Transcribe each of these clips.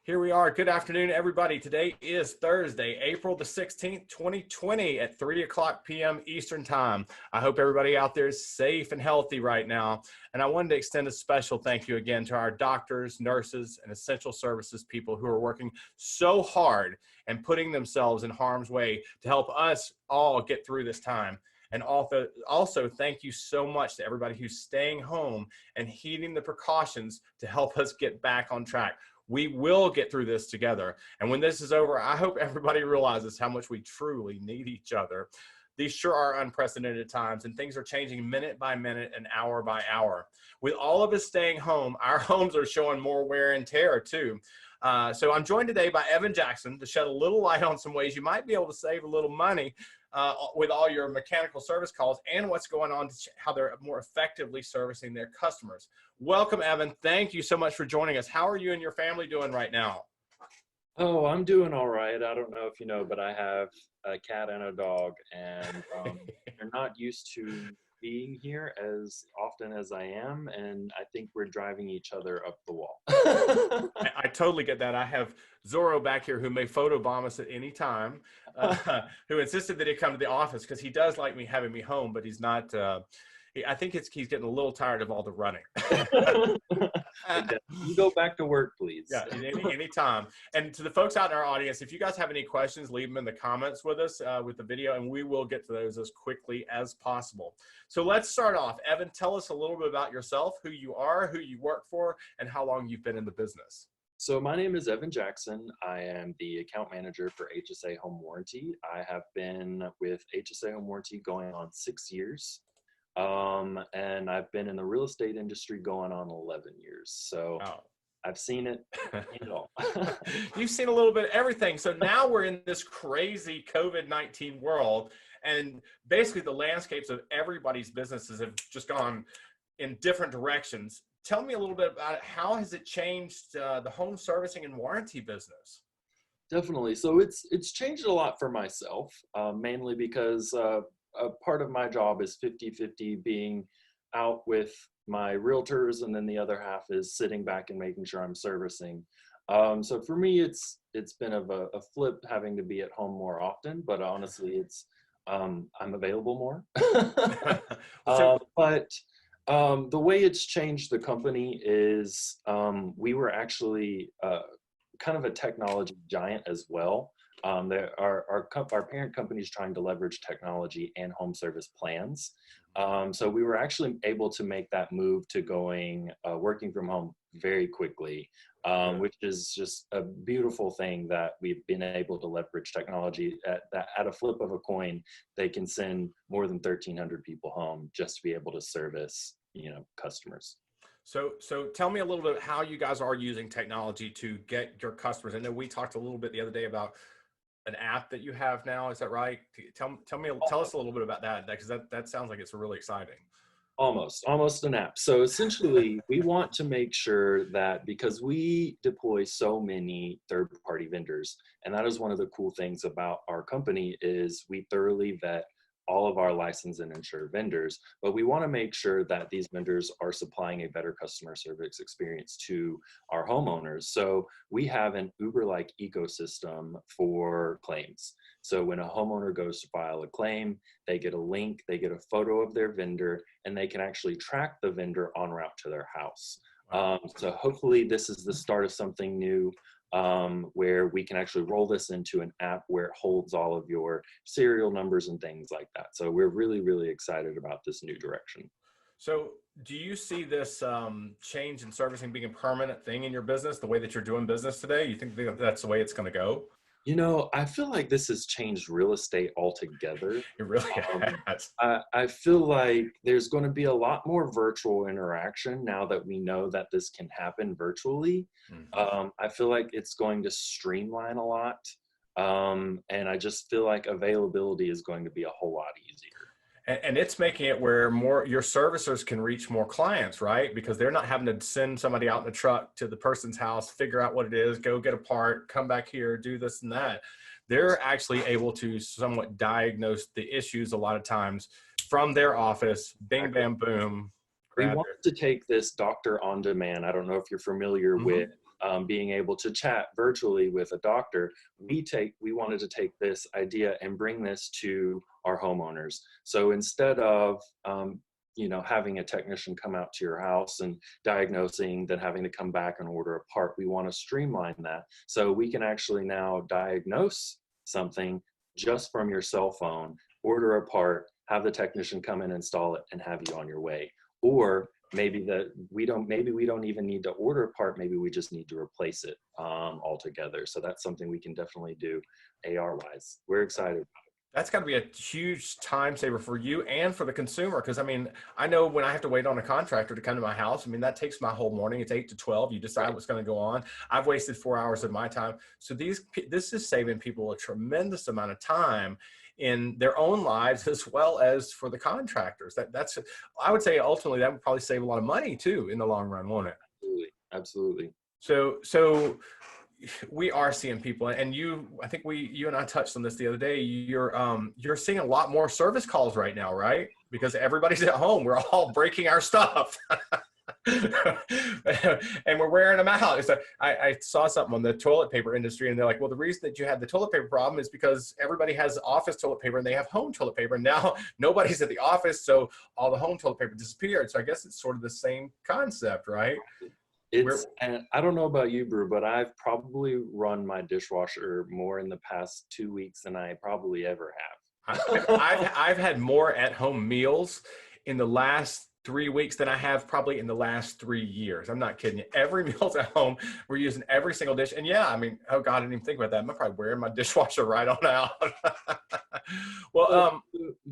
Here we are. Good afternoon, everybody. Today is Thursday, April the 16th, 2020 at 3 o'clock p.m. Eastern Time. I hope everybody out there is safe and healthy right now. And I wanted to extend a special thank you again to our doctors, nurses, and essential services people who are working so hard and putting themselves in harm's way to help us all get through this time. And also thank you so much to everybody who's staying home and heeding the precautions to help us get back on track. We will get through this together. And when this is over, I hope everybody realizes how much we truly need each other. These sure are unprecedented times, and things are changing minute by minute and hour by hour. With all of us staying home, our homes are showing more wear and tear too. So I'm joined today by Evyn Jackson to shed a little light on some ways you might be able to save a little money with all your mechanical service calls and what's going on, how they're more effectively servicing their customers. Welcome, Evyn. Thank you so much for joining us. How are you and your family doing right now? Oh, I'm doing all right. I don't know if you know, but I have a cat and a dog, and they're not used to being here as often as I am, and I think we're driving each other up the wall. I totally get that. I have Zorro back here who may photobomb us at any time, who insisted that he come to the office because he does like me having me home, but he's not. I think he's getting a little tired of all the running. You go back to work, please. Yeah, any time. And to the folks out in our audience, if you guys have any questions, leave them in the comments with us with the video, and we will get to those as quickly as possible. So let's start off. Evyn, tell us a little bit about yourself, who you are, who you work for, and how long you've been in the business. So my name is Evyn Jackson. I am the account manager for HSA Home Warranty. I have been with HSA Home Warranty going on 6 years. And I've been in the real estate industry going on 11 years. So I've seen it all. You've seen a little bit of everything. So now we're in this crazy COVID-19 world, and basically the landscapes of everybody's businesses have just gone in different directions. Tell me a little bit about it. How has it changed the home servicing and warranty business? Definitely. So it's changed a lot for myself, mainly because a part of my job is 50-50 being out with my realtors, and then the other half is sitting back and making sure I'm servicing. So for me, it's been of a flip having to be at home more often, but honestly, it's I'm available more. But the way it's changed the company is we were actually kind of a technology giant as well. Our parent company is trying to leverage technology and home service plans. So we were actually able to make that move to working from home very quickly, which is just a beautiful thing that we've been able to leverage technology at a flip of a coin. They can send more than 1,300 people home just to be able to service, customers. So tell me a little bit how you guys are using technology to get your customers. I know we talked a little bit the other day about an app that you have now. Is that right? Tell us a little bit about that, because that sounds like it's really exciting. Almost an app. So essentially, we want to make sure that because we deploy so many third-party vendors, and that is one of the cool things about our company is we thoroughly vet all of our licensed and insured vendors, but we want to make sure that these vendors are supplying a better customer service experience to our homeowners. So we have an Uber-like ecosystem for claims. So when a homeowner goes to file a claim, they get a link, they get a photo of their vendor, and they can actually track the vendor en route to their house. So hopefully this is the start of something new, where we can actually roll this into an app where it holds all of your serial numbers and things like that. So we're really, really excited about this new direction. So do you see this change in servicing being a permanent thing in your business, the way that you're doing business today? You think that's the way it's going to go? I feel like this has changed real estate altogether. It really has. I feel like there's going to be a lot more virtual interaction now that we know that this can happen virtually. Mm-hmm. I feel like it's going to streamline a lot. And I just feel like availability is going to be a whole lot easier. And it's making it where your servicers can reach more clients, right? Because they're not having to send somebody out in the truck to the person's house, figure out what it is, go get a part, come back here, do this and that. They're actually able to somewhat diagnose the issues a lot of times from their office, bing, bam, boom. We want to take this doctor on demand. I don't know if you're familiar with being able to chat virtually with a doctor. We wanted to take this idea and bring this to our homeowners. So instead of having a technician come out to your house and diagnosing, then having to come back and order a part, we want to streamline that. So we can actually now diagnose something just from your cell phone, order a part, have the technician come and install it, and have you on your way. Or maybe we don't even need to order a part, maybe we just need to replace it altogether. So that's something we can definitely do AR wise. We're excited. That's got to be a huge time saver for you and for the consumer. Because I mean, I know when I have to wait on a contractor to come to my house, I mean, that takes my whole morning. It's 8 to 12. You decide what's going to go on. I've wasted 4 hours of my time. So this is saving people a tremendous amount of time in their own lives, as well as for the contractors. That's, I would say ultimately that would probably save a lot of money too in the long run, won't it? Absolutely. So we are seeing people, and I think you and I touched on this the other day. You're seeing a lot more service calls right now, right? Because everybody's at home. We're all breaking our stuff. And we're wearing them out. So I saw something on the toilet paper industry, and they're like, well, the reason that you had the toilet paper problem is because everybody has office toilet paper and they have home toilet paper. And now nobody's at the office, so all the home toilet paper disappeared. So I guess it's sort of the same concept, right? And I don't know about you, Brew, but I've probably run my dishwasher more in the past 2 weeks than I probably ever have. I've had more at-home meals in the last 3 weeks than I have probably in the last 3 years. I'm not kidding you. Every meal's at home. We're using every single dish. And yeah, I mean, oh God, I didn't even think about that. I'm probably wearing my dishwasher right on out. Well,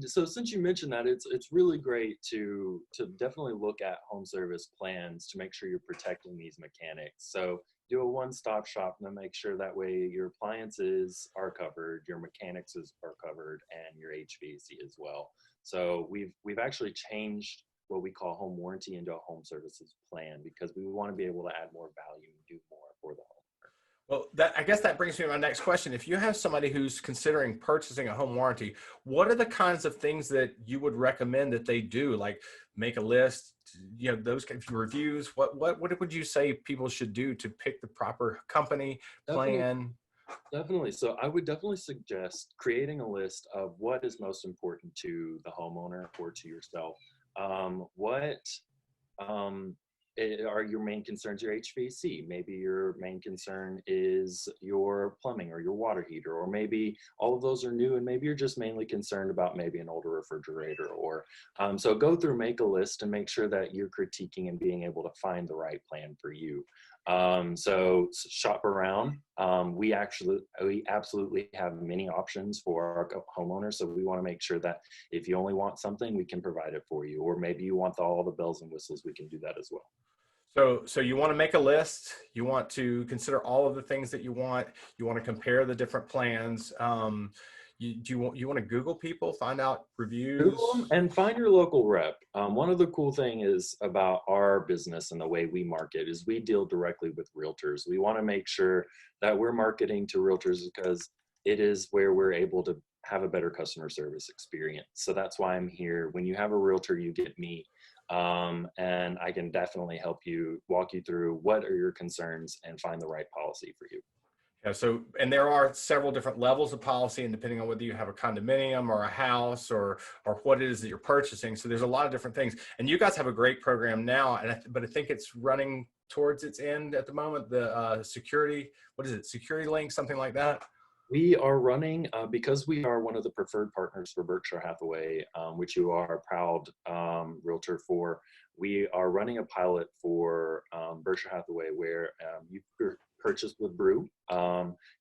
so since you mentioned that, it's really great to definitely look at home service plans to make sure you're protecting these mechanics. So do a one-stop shop and then make sure that way your appliances are covered, your mechanics are covered, and your HVAC as well. So we've actually changed what we call home warranty into a home services plan, because we want to be able to add more value and do more for the homeowner. Well, I guess that brings me to my next question. If you have somebody who's considering purchasing a home warranty, what are the kinds of things that you would recommend that they do? Like make a list, those kinds of reviews. What would you say people should do to pick the proper company plan? Definitely. So I would definitely suggest creating a list of what is most important to the homeowner or to yourself. What are your main concerns? Your HVAC, maybe your main concern is your plumbing or your water heater, or maybe all of those are new and maybe you're just mainly concerned about maybe an older refrigerator. Or so go through, make a list, and make sure that you're critiquing and being able to find the right plan for you. So shop around. We absolutely have many options for our homeowners. So we want to make sure that if you only want something, we can provide it for you, or maybe you want all the bells and whistles, we can do that as well. So you want to make a list, you want to consider all of the things that you want to compare the different plans. You want to Google people, find out reviews? Google them and find your local rep. One of the cool thing is about our business and the way we market is we deal directly with realtors. We want to make sure that we're marketing to realtors because it is where we're able to have a better customer service experience. So that's why I'm here. When you have a realtor, you get me. And I can definitely help you, walk you through what are your concerns and find the right policy for you. Yeah, so, and there are several different levels of policy, and depending on whether you have a condominium or a house or what it is that you're purchasing. So there's a lot of different things, and you guys have a great program now, but I think it's running towards its end at the moment. The security, what is it? Security Link, something like that. We are running, because we are one of the preferred partners for Berkshire Hathaway, which you are a proud realtor for. We are running a pilot for Berkshire Hathaway where you purchase with Brew.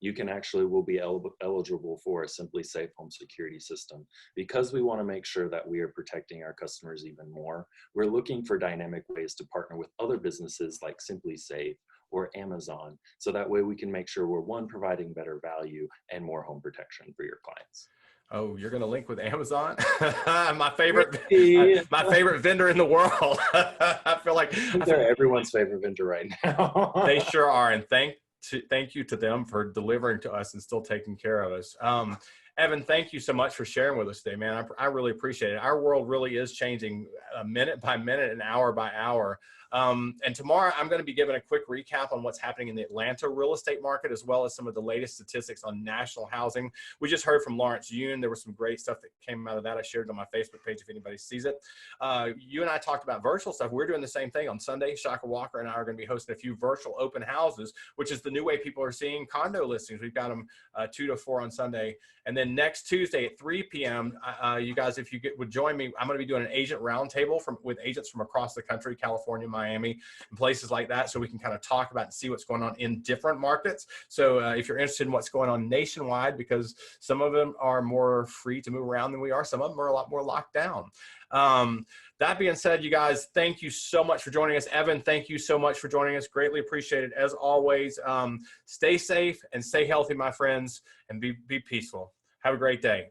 You can will be eligible for a Simply Safe home security system. Because we want to make sure that we are protecting our customers even more, we're looking for dynamic ways to partner with other businesses like Simply Safe or Amazon, so that way we can make sure we're providing better value and more home protection for your clients. Oh, you're going to link with Amazon? my favorite vendor in the world. I feel like they're everyone's favorite vendor right now. They sure are, and thank you to them for delivering to us and still taking care of us. Evyn, thank you so much for sharing with us today, man. I really appreciate it. Our world really is changing minute by minute and hour by hour. And tomorrow I'm going to be giving a quick recap on what's happening in the Atlanta real estate market, as well as some of the latest statistics on national housing. We just heard from Lawrence Yoon. There was some great stuff that came out of that. I shared it on my Facebook page if anybody sees it. You and I talked about virtual stuff. We're doing the same thing on Sunday. Shaka Walker and I are going to be hosting a few virtual open houses, which is the new way people are seeing condo listings. We've got them 2 to 4 on Sunday. And then next Tuesday at 3 p.m., you guys, if you would join me, I'm going to be doing an agent roundtable with agents from across the country, California, Miami, and places like that, so we can kind of talk about and see what's going on in different markets. So if you're interested in what's going on nationwide, because some of them are more free to move around than we are, some of them are a lot more locked down. That being said, you guys, thank you so much for joining us. Evyn, thank you so much for joining us. Greatly appreciated as always. Stay safe and stay healthy, my friends, and be peaceful. Have a great day.